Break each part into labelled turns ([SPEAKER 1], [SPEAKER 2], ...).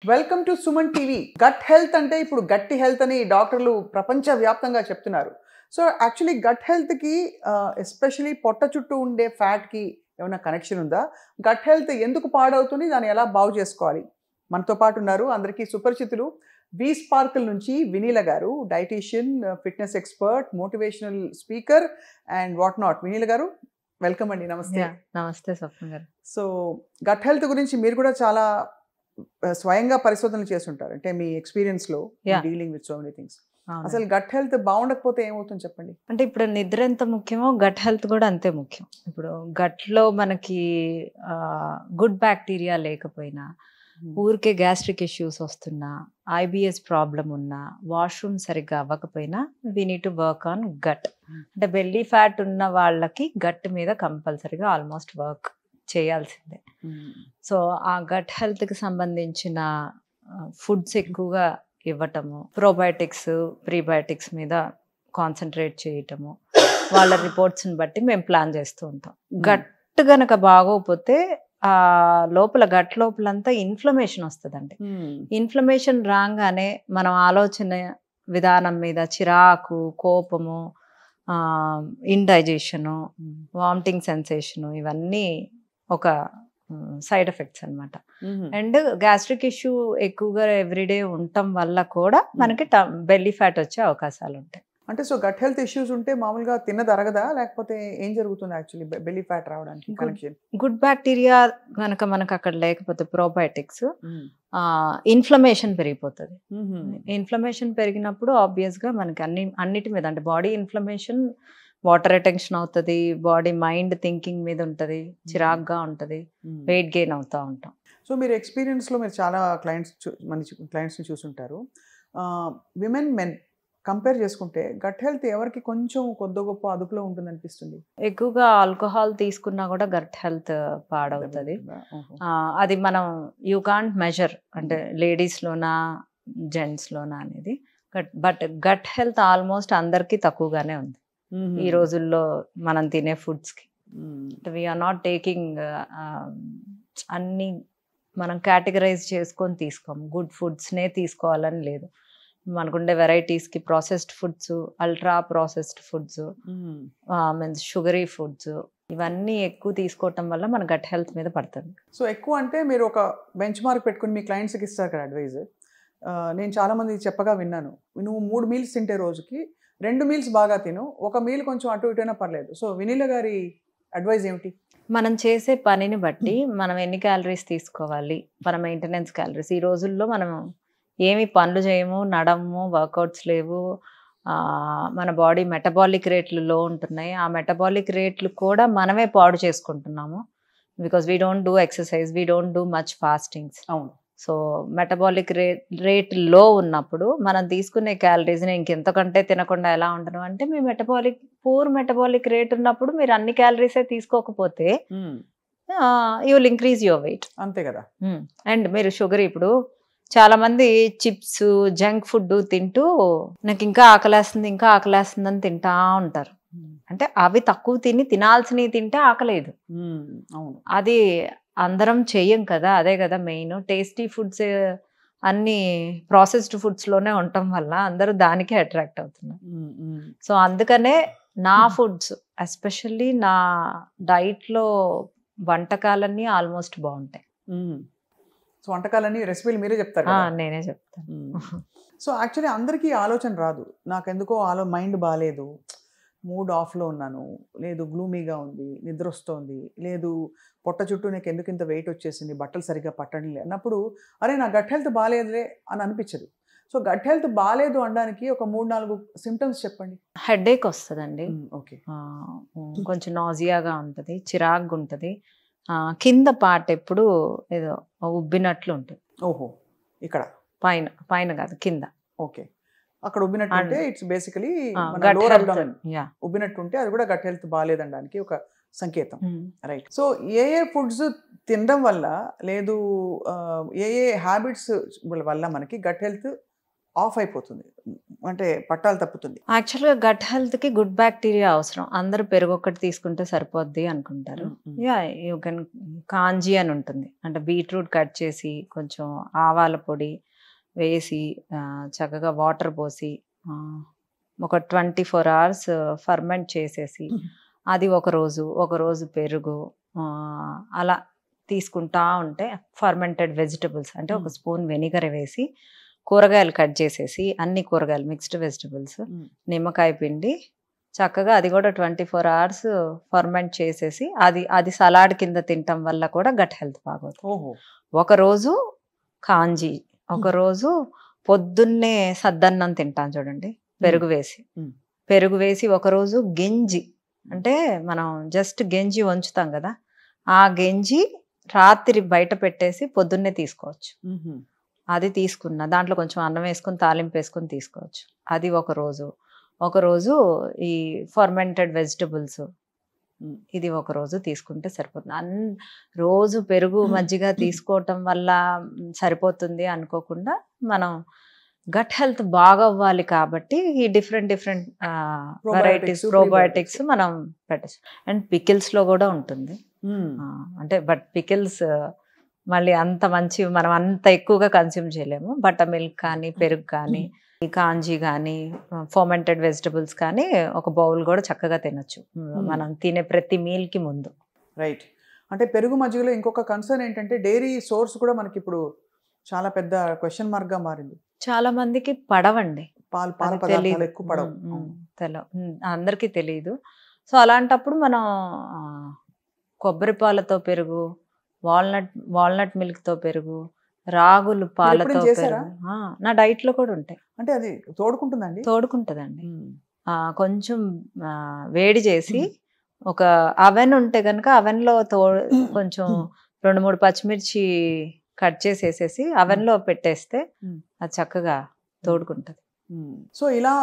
[SPEAKER 1] Welcome to Suman TV. Gut health అంటే ఇప్పుడు గట్టి హెల్త్ అని డాక్టర్లు ప్రపంచవ్యాప్తంగా చెప్తున్నారు. సో యాక్చువల్లీ గట్ హెల్త్కి ఎస్పెషలీ పొట్ట చుట్టూ ఉండే ఫ్యాట్కి ఏమైనా కనెక్షన్ ఉందా? గట్ హెల్త్ ఎందుకు పాడవుతుంది, దాన్ని ఎలా బాగు చేసుకోవాలి? మనతో పాటు ఉన్నారు అందరికీ సుపరిచితులు వి స్పార్కిల్ నుంచి Vineela garu, dietitian, fitness expert, motivational speaker and what not. Vineela garu welcome అండి. నమస్తే.
[SPEAKER 2] నమస్తే స్వప్న గారు.
[SPEAKER 1] సో గట్ హెల్త్ గురించి మీరు కూడా చాలా స్వయంగా పరిశోధనలు చేస్తుంటారు, అంటే మీ ఎక్స్పీరియన్స్ లో dealing with so many things. అసలు గట్ హెల్త్ బాగుండకపోతే ఏమవుతుంది చెప్పండి?
[SPEAKER 2] అంటే ఇప్పుడు నిద్ర ఎంత ముఖ్యమో గట్ హెల్త్ కూడా అంతే ముఖ్యం. ఇప్పుడు గట్ లో మనకి గుడ్ బ్యాక్టీరియా లేకపోయినా, ఊరికే గ్యాస్ట్రిక్ ఇష్యూస్ వస్తున్నా, ఐబిఎస్ ప్రాబ్లం ఉన్నా, వాష్రూమ్ సరిగ్గా అవ్వకపోయినా we need to work on gut. అంటే బెల్లీ ఫ్యాట్ ఉన్న వాళ్ళకి గట్ మీద కంపల్సరీగా ఆల్మోస్ట్ వర్క్ చేయాల్సిందే. సో ఆ గట్ హెల్త్కి సంబంధించిన ఫుడ్స్ ఎక్కువగా ఇవ్వటము, ప్రోబయోటిక్స్ ప్రీబయోటిక్స్ మీద కాన్సన్ట్రేట్ చేయటము, వాళ్ళ రిపోర్ట్స్ని బట్టి మేము ప్లాన్ చేస్తూ ఉంటాం. గట్ గనక బాగోకపోతే ఆ లోపల గట్ లోపలంతా ఇన్ఫ్లమేషన్ వస్తుందండి. ఇన్ఫ్లమేషన్ రాగానే మనం ఆలోచన విధానం మీద చిరాకు, కోపము, ఇండైజెషను, వామిటింగ్ సెన్సేషను, ఇవన్నీ ఒక సైడ్ ఎఫెక్ట్స్ అనమాట. అండ్ గ్యాస్ట్రిక్ ఇష్యూ ఎక్కువగా ఎవ్రీడే ఉండటం వల్ల కూడా మనకి బెల్లీ ఫ్యాట్ వచ్చే అవకాశాలు ఉంటాయి.
[SPEAKER 1] అంటే సో గట్ హెల్త్ ఇష్యూస్ ఉంటే మామూలుగా తిన్నది అరగదా, లేకపోతే ఏం జరుగుతుంది యాక్చువల్లీ బెల్లీ ఫ్యాట్ రావడానికి కనెక్షన్?
[SPEAKER 2] గుడ్ బ్యాక్టీరియా కనుక మనకు అక్కడ లేకపోతే ప్రోబయోటిక్స్, ఇన్ఫ్లమేషన్ పెరిగిపోతుంది. ఇన్ఫ్లమేషన్ పెరిగినప్పుడు ఆబ్వియస్ గా మనకి అన్నిటి మీద, అంటే బాడీ ఇన్ఫ్లమేషన్, వాటర్ రిటెన్షన్ అవుతుంది, బాడీ మైండ్ థింకింగ్ మీద ఉంటుంది, చిరాగ్గా ఉంటుంది, వెయిట్ గెయిన్ అవుతూ ఉంటాం.
[SPEAKER 1] సో మీరు ఎక్స్పీరియన్స్లో మీరు చాలా క్లయింట్స్ని చూసుంటారు. విమెన్, మెన్ కంపేర్ చేసుకుంటే గట్ హెల్త్ ఎవరికి కొంచెం కొద్ది గొప్ప అదుపులో ఉంటుంది అనిపిస్తుంది?
[SPEAKER 2] ఎక్కువగా ఆల్కహాల్ తీసుకున్నా కూడా గట్ హెల్త్ పాడవుతుంది. అది మనం యూ కాంట్ మెజర్, అంటే లేడీస్లోనా జెంట్స్లోనా అనేది. బట్ గట్ హెల్త్ ఆల్మోస్ట్ అందరికీ తక్కువగానే ఉంది ఈ రోజుల్లో మనం తినే ఫుడ్స్కి. వీఆర్ నాట్ టేకింగ్ అన్ని మనం కేటగరైజ్ చేసుకొని తీసుకోము. గుడ్ ఫుడ్స్నే తీసుకోవాలని లేదు. మనకుండే వెరైటీస్కి processed foods, ultra processed foods, means sugary foods, ఇవన్నీ ఎక్కువ తీసుకోవటం వల్ల మన గట్ హెల్త్ మీద పడుతుంది.
[SPEAKER 1] సో ఎక్కువ అంటే మీరు ఒక బెంచ్ మార్క్ పెట్టుకుని మీ క్లయింట్స్కి ఇస్తారు కదా అడ్వైజ్. నేను చాలామంది చెప్పగా విన్నాను, నువ్వు 3 మీల్స్ తింటే రోజుకి 2 మీల్స్ బాగా తిను, ఒక మీల్ కొంచెం అటు ఇటైనా పర్లేదు. సో వినీల గారి అడ్వైజ్ ఏమిటి?
[SPEAKER 2] మనం చేసే పనిని బట్టి మనం ఎన్ని క్యాలరీస్ తీసుకోవాలి, మన మెయింటెనెన్స్ క్యాలరీస్. ఈ రోజుల్లో మనం ఏమి పనులు చేయము, నడము, వర్కౌట్స్ లేవు, మన బాడీ మెటబాలిక్ రేట్లు లో ఉంటున్నాయి. ఆ మెటబాలిక్ రేట్లు కూడా మనమే పాడు చేసుకుంటున్నాము. Because we don't do exercise, we don't do much fastings.
[SPEAKER 1] అవును.
[SPEAKER 2] సో మెటబాలిక్ రేట్ లో ఉన్నప్పుడు మనం తీసుకునే క్యాలరీస్ని ఇంకెంతకంటే తినకుండా ఎలా ఉండను అంటే, మీ పూర్ మెటబాలిక్ రేట్ ఉన్నప్పుడు మీరు అన్ని క్యాలరీసే తీసుకోకపోతే you will increase your weight.
[SPEAKER 1] అంతే కదా.
[SPEAKER 2] అండ్ మీరు షుగర్, ఇప్పుడు చాలా మంది చిప్స్, జంక్ ఫుడ్ తింటూ నాకు ఇంకా ఆకలేస్తుంది అని తింటా ఉంటారు. అంటే అవి తక్కువ తినాల్సినవి తింటే ఆకలేదు. అది అందరం చెయ్యం కదా, అదే కదా మెయిన్. టేస్టీ ఫుడ్స్ అన్ని ప్రాసెస్డ్ ఫుడ్స్లోనే ఉండటం వల్ల అందరూ దానికే అట్రాక్ట్ అవుతున్నారు. సో అందుకనే నా ఫుడ్స్, ఎస్పెషల్లీ నా డైట్లో వంటకాలన్నీ ఆల్మోస్ట్ బాగుంటాయి.
[SPEAKER 1] సో వంటకాలన్నీ రెసిపీలు మీరే చెప్తారు?
[SPEAKER 2] నేనే చెప్తాను.
[SPEAKER 1] సో యాక్చువల్లీ అందరికీ ఆలోచన రాదు. నాకెందుకో మైండ్ బాగాలేదు, మూడ్ ఆఫ్లో ఉన్నాను, లేదు గ్లూమీగా ఉంది, నిద్ర వస్తుంది, లేదు పొట్ట చుట్టూ నాకు ఎందుకు ఇంత వెయిట్ వచ్చేసింది, బట్టలు సరిగ్గా పట్టడం లేదు అన్నప్పుడు, అరే నా గట్ హెల్త్ బాగాలేదులే అని అనిపించదు. సో గట్ హెల్త్ బాగాలేదు అనడానికి ఒక 3-4 సిమ్టమ్స్ చెప్పండి.
[SPEAKER 2] హెడేక్ వస్తుందండి.
[SPEAKER 1] ఓకే.
[SPEAKER 2] కొంచెం నాజియాగా ఉంటుంది, చిరాగ్గా ఉంటుంది, కింద పార్ట్ ఎప్పుడు ఏదో ఉబ్బినట్లు ఉంటుంది.
[SPEAKER 1] ఓహో, ఇక్కడ
[SPEAKER 2] పైన కాదు, కింద.
[SPEAKER 1] ఓకే, అక్కడ ఉబ్బినట్టుంటే ఇట్స్ బేసికలీ ఉబ్బినట్టుంటే అది కూడా గట్ హెల్త్ బాగాలేదనడానికి ఒక సంకేతం. రైట్. సో ఏ ఫుడ్స్ తినడం వల్ల, లేదు ఏ హ్యాబిట్స్ వల్ల మనకి గట్ హెల్త్ ఆఫ్ అయిపోతుంది, అంటే పట్టాలు తప్పుతుంది.
[SPEAKER 2] యాక్చువల్గా గట్ హెల్త్కి గుడ్ బ్యాక్టీరియా అవసరం. అందరూ పెరుగు ఒక్కటి తీసుకుంటే సరిపోద్ది అనుకుంటారు. యా, యూ కెన్ కాంజీ అని ఉంటుంది, అంటే బీట్రూట్ కట్ చేసి కొంచెం ఆవాల పొడి వేసి చక్కగా వాటర్ పోసి ఒక 24 hours ఫర్మెంట్ చేసేసి అది ఒకరోజు పెరుగు అలా తీసుకుంటా ఉంటే ఫర్మెంటెడ్ వెజిటబుల్స్ అంటే ఒక స్పూన్ వెనిగర్ వేసి కూరగాయలు కట్ చేసేసి అన్ని కూరగాయలు మిక్స్డ్ వెజిటబుల్స్ నిమ్మకాయ పిండి చక్కగా అది కూడా 24 hours ఫర్మెంట్ చేసేసి అది సలాడ్ కింద తినటం వల్ల కూడా గట్ హెల్త్ బాగోతుంది. ఒకరోజు కాంజీ, ఒకరోజు పొద్దున్నే సద్దన్నం తింటాం చూడండి పెరుగు వేసి ఒకరోజు గెంజి, అంటే మనం జస్ట్ గెంజి వంచుతాం కదా, ఆ గెంజి రాత్రి బయట పెట్టేసి పొద్దున్నే తీసుకోవచ్చు. అది తీసుకున్న దాంట్లో కొంచెం అన్నం వేసుకొని తాలింపు వేసుకొని తీసుకోవచ్చు. అది ఒకరోజు ఈ ఫర్మెంటెడ్ వెజిటబుల్స్ ఇది ఒకరోజు తీసుకుంటే సరిపోతుంది. రోజు పెరుగు మజ్జిగ తీసుకోవటం వల్ల సరిపోతుంది అనుకోకుండా మనం గట్ హెల్త్ బాగా అవ్వాలి కాబట్టి ఈ డిఫరెంట్ వెరైటీస్ ప్రోబయోటిక్స్ మనం పెట్టచ్చు. అండ్ పికిల్స్లో కూడా ఉంటుంది, అంటే బట్ పికిల్స్ మళ్ళీ అంత మంచి మనం అంత ఎక్కువగా కన్స్యూమ్ చేయలేము. బటర్ మిల్క్ కానీ పెరుగు కానీ కాంజీ కానీ ఫర్మెంటెడ్ వెజిటబుల్స్ కానీ ఒక బౌల్ కూడా చక్కగా తినొచ్చు మనం తినే ప్రతి మీల్కి ముందు.
[SPEAKER 1] రైట్. అంటే పెరుగు మజ్జిగలో ఇంకొక కన్సర్న్ ఏంటంటే డైరీ సోర్స్ కూడా మనకి ఇప్పుడు చాలా పెద్ద క్వశ్చన్ మార్క్గా మారింది.
[SPEAKER 2] చాలా మందికి పడవండి,
[SPEAKER 1] పాల పదార్థాలు ఎక్కువ పడవు,
[SPEAKER 2] అందరికీ తెలియదు. సో అలాంటప్పుడు మనం కొబ్బరి పాలతో పెరుగు, వాల్నట్ మిల్క్తో పెరుగు, రాగులు పాలతో పెరుగు నా డైట్ లో కూడా ఉంటాయి.
[SPEAKER 1] అంటే అది
[SPEAKER 2] తోడుకుంటుందండి. కొంచెం వేడి చేసి ఒక అవెన్ ఉంటే కనుక అవెన్ లో కొంచెం 2-3 పచ్చిమిర్చి కట్ చేసేసేసి అవెన్ లో పెట్టేస్తే అది చక్కగా తోడుకుంటుంది.
[SPEAKER 1] సో ఇలా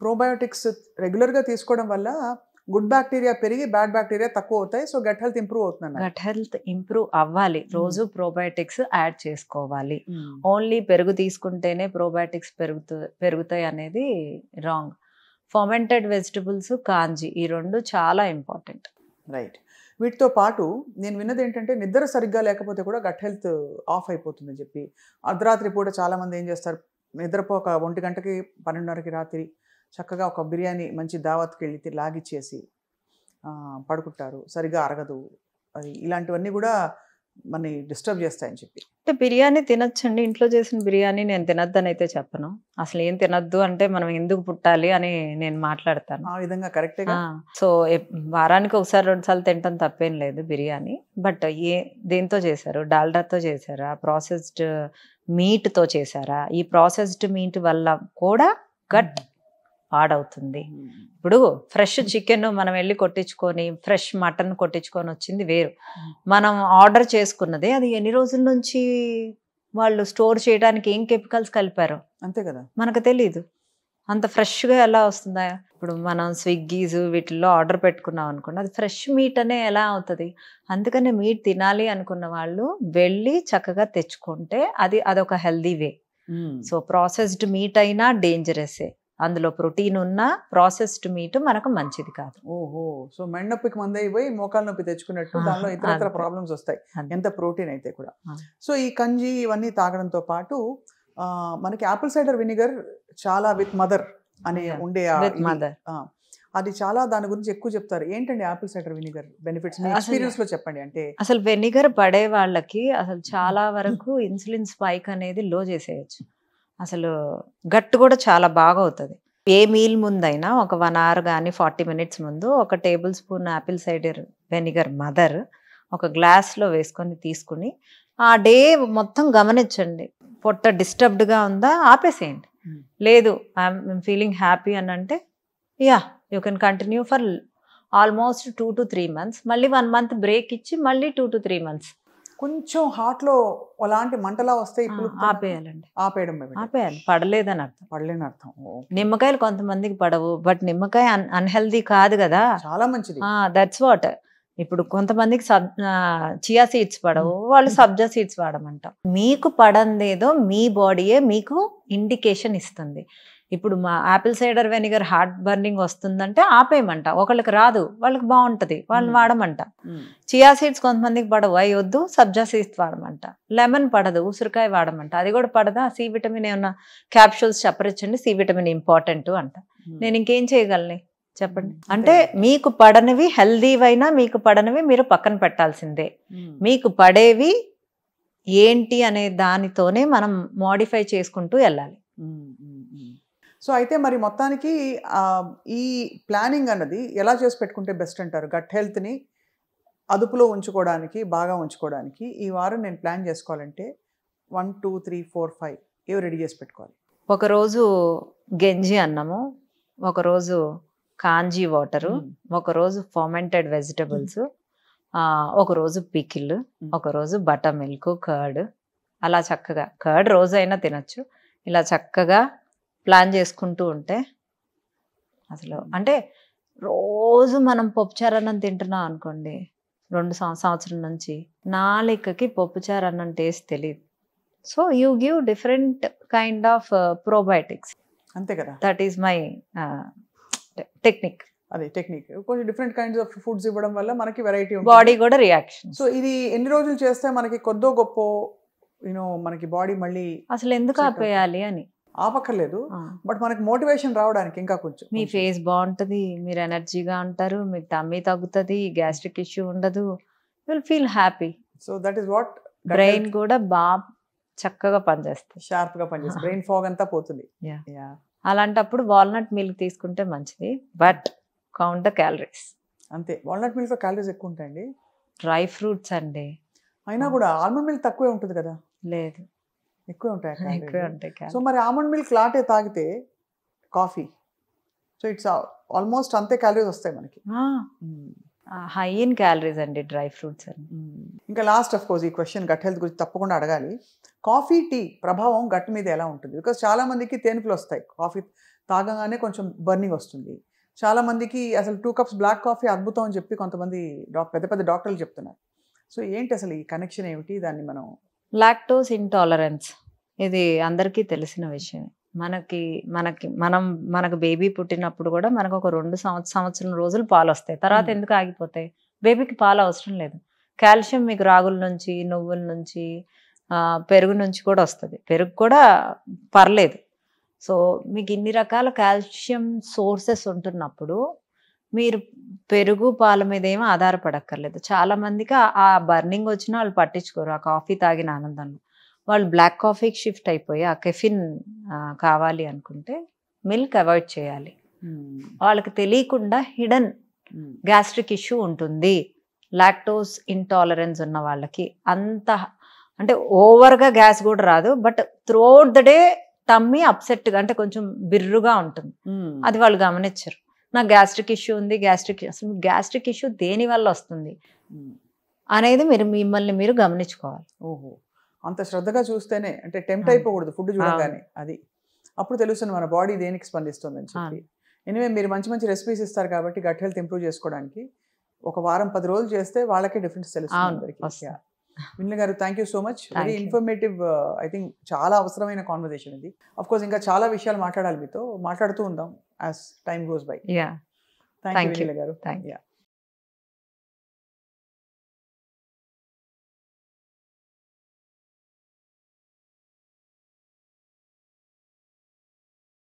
[SPEAKER 1] ప్రోబయోటిక్స్ రెగ్యులర్ గా తీసుకోవడం వల్ల గుడ్ బ్యాక్టీరియా పెరిగి బ్యాడ్ బ్యాక్టీరియా తక్కువ అవుతాయి. సో గట్ హెల్త్ ఇంప్రూవ్ అవుతుంది.
[SPEAKER 2] గట్ హెల్త్ ఇంప్రూవ్ అవ్వాలి, రోజు ప్రోబయోటిక్స్ యాడ్ చేసుకోవాలి. ఓన్లీ పెరుగు తీసుకుంటేనే ప్రోబయోటిక్స్ పెరుగుతాయి అనేది రాంగ్. ఫర్మెంటెడ్ వెజిటబుల్స్, కాంజీ ఈ రెండు చాలా ఇంపార్టెంట్.
[SPEAKER 1] రైట్. వీటితో పాటు నేను విన్నది ఏంటంటే నిద్ర సరిగ్గా లేకపోతే కూడా గట్ హెల్త్ ఆఫ్ అయిపోతుందని చెప్పి, అర్ధరాత్రి పూట చాలామంది ఏం చేస్తారు, నిద్రపోక 1 గంటకి 12:30కి రాత్రి చక్కగా ఒక బిర్యానీ మంచి దావత్కి వెళ్ళి లాగిచ్చేసి పడుకుంటారు, సరిగ్గా అరగదు. అది ఇలాంటివన్నీ కూడా మనని డిస్టర్బ్ చేస్తాయని చెప్పి.
[SPEAKER 2] అంటే బిర్యానీ తినొచ్చండి, ఇంట్లో చేసిన బిర్యానీ నేను తినొద్దని అయితే చెప్పను. అసలు ఏం తినొద్దు అంటే మనం ఎందుకు పుట్టాలి అని నేను మాట్లాడతాను.
[SPEAKER 1] ఆ విధంగా కరెక్టే.
[SPEAKER 2] సో వారానికి 1-2 సార్లు తినటం తప్పేం లేదు బిర్యానీ. బట్ దేంతో చేశారు, డాల్డాతో చేశారా, ప్రాసెస్డ్ మీట్తో చేశారా? ఈ ప్రాసెస్డ్ మీట్ వల్ల కూడా గట్ పాడవుతుంది. ఇప్పుడు ఫ్రెష్ చికెన్ మనం వెళ్ళి కొట్టించుకొని ఫ్రెష్ మటన్ కొట్టించుకొని వచ్చింది వేరు, మనం ఆర్డర్ చేసుకున్నదే అది ఎన్ని రోజుల నుంచి వాళ్ళు స్టోర్ చేయడానికి ఏం కెమికల్స్ కలిపారో
[SPEAKER 1] అంతే కదా
[SPEAKER 2] మనకు తెలీదు. అంత ఫ్రెష్గా ఎలా వస్తుందా? ఇప్పుడు మనం స్విగ్గీస్ వీటిల్లో ఆర్డర్ పెట్టుకున్నాం అనుకోండి, అది ఫ్రెష్ మీట్ అనే ఎలా అవుతుంది? అందుకని మీట్ తినాలి అనుకున్న వాళ్ళు వెళ్ళి చక్కగా తెచ్చుకుంటే అదొక healthy way. So processed meet అయినా డేంజరసే, అందులో ప్రోటీన్ ఉన్న ప్రాసెస్డ్ మీట్ మనకు మంచిది కాదు.
[SPEAKER 1] ఓహో. సో మెండనొప్పికి మందు అయిపోయి మోకాలు నొప్పి తెచ్చుకున్నట్టు దానిలో ఇతర ప్రాబ్లమ్స్ వస్తాయి ఎంత ప్రోటీన్ అయితే కూడా. సో ఈ కంజీ ఇవన్నీ తాగడంతో పాటు మనకి యాపిల్ సైడర్ వినిగర్ చాలా విత్ మదర్ అని ఉండే అది చాలా దాని గురించి ఎక్కువ చెప్తారు. ఏంటండి యాపిల్ సైడర్ వినిగర్ బెనిఫిట్స్ మీ ఎక్స్పీరియన్స్ లో చెప్పండి. అంటే
[SPEAKER 2] అసలు వెనిగర్ పడే వాళ్ళకి అసలు చాలా వరకు ఇన్సులిన్ స్పైక్ అనేది లో చేసేయచ్చు. అసలు గట్టు కూడా చాలా బాగా అవుతుంది. ఏ మీల్ ముందైనా ఒక 1 hour కానీ 40 minutes ముందు 1 tablespoon Apple cider vinegar mother ఒక గ్లాస్లో వేసుకొని తీసుకుని ఆ డే మొత్తం గమనించండి. పొట్ట డిస్టర్బ్డ్గా ఉందా ఆపేసేయండి, లేదు ఐఎమ్ ఫీలింగ్ హ్యాపీ అని అంటే you can continue for almost 2 to 3 months. మళ్ళీ 1 month బ్రేక్ ఇచ్చి మళ్ళీ 2 to 3 months.
[SPEAKER 1] కొంచెం హార్ట్లో అలాంటి మంటలా వస్తే
[SPEAKER 2] ఆపేయాలండి. ఆపేయాలి, పడలేదని
[SPEAKER 1] అర్థం.
[SPEAKER 2] నిమ్మకాయలు కొంతమందికి పడవు, బట్ నిమ్మకాయ అన్హెల్దీ కాదు కదా,
[SPEAKER 1] చాలా మంచిది.
[SPEAKER 2] That's what. ఇప్పుడు కొంతమందికి చియా సీడ్స్ పడవు, వాళ్ళు సబ్జా సీడ్స్ వాడమంట. మీకు పడందేదో మీ బాడీయే మీకు ఇండికేషన్ ఇస్తుంది. ఇప్పుడు మా Apple cider vinegar heart burning వస్తుందంటే ఆపేయమంట. ఒకళ్ళకి రాదు, వాళ్ళకి బాగుంటది, వాళ్ళని వాడమంట. చియా సీడ్స్ కొంతమందికి పడవు, అవి వద్దు, సబ్జా సీడ్స్ వాడమంట. లెమన్ పడదు, ఉసిరికాయ వాడమంట. అది కూడా పడదా, సి విటమిన్ ఏమన్నా క్యాప్సూల్స్ చెప్పరించండి, సి విటమిన్ ఇంపార్టెంట్ అంట. నేను ఇంకేం చేయగలను చెప్పండి? అంటే మీకు పడనివి హెల్దీవైనా మీకు పడనివి మీరు పక్కన పెట్టాల్సిందే. మీకు పడేవి ఏంటి అనే దానితోనే మనం మోడిఫై చేసుకుంటూ వెళ్ళాలి.
[SPEAKER 1] సో అయితే మరి మొత్తానికి ఈ ప్లానింగ్ అన్నది ఎలా చేసి పెట్టుకుంటే బెస్ట్ అంటారు? గట్ హెల్త్ని అదుపులో ఉంచుకోవడానికి, బాగా ఉంచుకోవడానికి ఈ వారం నేను ప్లాన్ చేసుకోవాలంటే 1 2 3 4 5 ఏవి రెడీ చేసి పెట్టుకోవాలి?
[SPEAKER 2] ఒకరోజు గంజి అన్నము, ఒకరోజు కాంజీ వాటరు, ఒకరోజు ఫర్మెంటెడ్ వెజిటబుల్స్, ఒకరోజు పికిల్, ఒకరోజు బటర్ మిల్క్, కర్డ్. అలా చక్కగా కర్డ్ రోజైనా తినచ్చు. ఇలా చక్కగా ప్లాన్ చేసుకుంటూ ఉంటే అసలు అంటే రోజు మనం పప్పుచారు అన్నం తింటున్నాం అనుకోండి, 2 సంవత్సరం నుంచి నాలుకకి పప్పుచారు అన్నం టేస్ట్ తెలియదు. So you give different kind of probiotics.
[SPEAKER 1] అంతే కదా,
[SPEAKER 2] దట్ ఈస్ మై టెక్నిక్.
[SPEAKER 1] అదే టెక్నిక్. కొంచెం డిఫరెంట్ కైండ్స్ ఆఫ్ ఫుడ్స్ ఇవ్వడం వల్ల మనకి వెరైటీ ఉంటుంది,
[SPEAKER 2] బాడీ కూడా రియాక్షన్.
[SPEAKER 1] సో ఇది ఎన్ని రోజులు చేస్తే మనకి కొద్దో గొప్ప మనకి బాడీ మళ్ళీ
[SPEAKER 2] అసలు ఎందుకు ఆపేయాలి అని
[SPEAKER 1] ఆపక్కర్లేదు, బట్ మనకి మోటివేషన్ రావడానికి ఇంకా కొంచెం
[SPEAKER 2] మీ ఫేస్ బాగుంటుంది, మీరు ఎనర్జీగా ఉంటారు, మీకు టమ్మీ తగ్గుతుంది, గ్యాస్ట్రిక్ ఇష్యూ ఉండదు, will feel happy.
[SPEAKER 1] So that is what
[SPEAKER 2] brain కూడా బాగా చక్కగా పనిచేస్తుంది,
[SPEAKER 1] షార్ప్ గా పనిచేస్తుంది, బ్రెయిన్ ఫాగ్ అంతా పోతుంది.
[SPEAKER 2] అలాంటప్పుడు వాల్నట్ మిల్క్ తీసుకుంటే మంచిది, బట్ కౌంట్ ద క్యాలరీస్.
[SPEAKER 1] అంతే, వాల్నట్ మిల్క్ లో క్యాలరీస్ ఎక్కువ ఉంటాయండి.
[SPEAKER 2] డ్రై ఫ్రూట్స్ అండి,
[SPEAKER 1] అయినా కూడా ఆల్మండ్ మిల్క్ తక్కువే ఉంటుంది కదా?
[SPEAKER 2] లేదు,
[SPEAKER 1] ఎక్కువే ఉంటాయి.
[SPEAKER 2] ఉంటాయి.
[SPEAKER 1] సో మరి ఆల్మండ్ మిల్క్ లాటే తాగితే కాఫీ, సో ఇట్స్ ఆల్మోస్ట్ అంతే క్యాలరీస్ వస్తాయి మనకి.
[SPEAKER 2] హై ఇన్ క్యాలరీస్ అండి డ్రై ఫ్రూట్స్ అని.
[SPEAKER 1] ఇంకా లాస్ట్ ఆఫ్ కోర్స్ ఈ క్వశ్చన్ గట్ హెల్త్ గురించి తప్పకుండా అడగాలి. కాఫీ టీ ప్రభావం గట్ మీద ఎలా ఉంటుంది? బికాస్ చాలా మందికి తేనుపులు వస్తాయి, కాఫీ తాగగానే కొంచెం బర్నింగ్ వస్తుంది. చాలా మందికి అసలు 2 cups బ్లాక్ కాఫీ అద్భుతం అని చెప్పి కొంతమంది పెద్ద పెద్ద డాక్టర్లు చెప్తున్నారు. సో ఏంటి అసలు ఈ కనెక్షన్ ఏమిటి? దాన్ని మనం
[SPEAKER 2] లాక్టోస్ ఇంటాలరెన్స్, ఇది అందరికీ తెలిసిన విషయమే. మనకు బేబీ పుట్టినప్పుడు కూడా మనకు ఒక 2 సంవత్సరం రోజులు పాలు వస్తాయి, తర్వాత ఎందుకు ఆగిపోతాయి? బేబీకి పాలు అవసరం లేదు. కాల్షియం మీకు రాగుల నుంచి, నువ్వుల నుంచి, పెరుగు నుంచి కూడా వస్తుంది. పెరుగు కూడా పర్లేదు. సో మీకు ఇన్ని రకాల కాల్షియం సోర్సెస్ ఉంటున్నప్పుడు మీరు పెరుగు పాల మీద ఏమీ ఆధారపడక్కర్లేదు. చాలా మందికి ఆ బర్నింగ్ వచ్చినా వాళ్ళు పట్టించుకోరు, ఆ కాఫీ తాగిన ఆనందంలో. వాళ్ళు బ్లాక్ కాఫీకి షిఫ్ట్ అయిపోయి ఆ కెఫిన్ కావాలి అనుకుంటే మిల్క్ అవాయిడ్ చేయాలి. వాళ్ళకి తెలియకుండా హిడెన్ గ్యాస్ట్రిక్ ఇష్యూ ఉంటుంది. లాక్టోస్ ఇంటాలరెన్స్ ఉన్న వాళ్ళకి అంత అంటే ఓవర్గా గ్యాస్ కూడా రాదు, but throughout the day tummy అప్సెట్గా అంటే కొంచెం బిర్రుగా ఉంటుంది. అది వాళ్ళు గమనించరు. నాకు గ్యాస్ట్రిక్ ఇష్యూ ఉంది, అసలు గ్యాస్ట్రిక్ ఇష్యూ దేని వల్ల వస్తుంది అనేది మిమ్మల్ని మీరు గమనించుకోవాలి.
[SPEAKER 1] ఓహో, అంత శ్రద్ధగా చూస్తేనే, అంటే టెంప్ట్ అయిపోకూడదు ఫుడ్ చూడగానే, అది అప్పుడు తెలుస్తుంది మన బాడీ దేనికి స్పందిస్తుంది అని చెప్పి. ఎనివే మీరు మంచి మంచి రెసిపీస్ ఇస్తారు కాబట్టి గట్ హెల్త్ ఇంప్రూవ్ చేసుకోవడానికి ఒక వారం 10 రోజులు చేస్తే వాళ్ళకే డిఫరెన్స్ తెలుస్తుంది. విన్ల గారు, thank you so much. Very informative, I think చాలా అవసరమైన కాన్వర్సేషన్ ఇది. అఫ్ కోర్స్ ఇంకా చాలా విషయాలు మాట్లాడాలి, మీతో మాట్లాడుతూ ఉందాం as time goes by.
[SPEAKER 2] Thank you
[SPEAKER 1] Vineela గారు.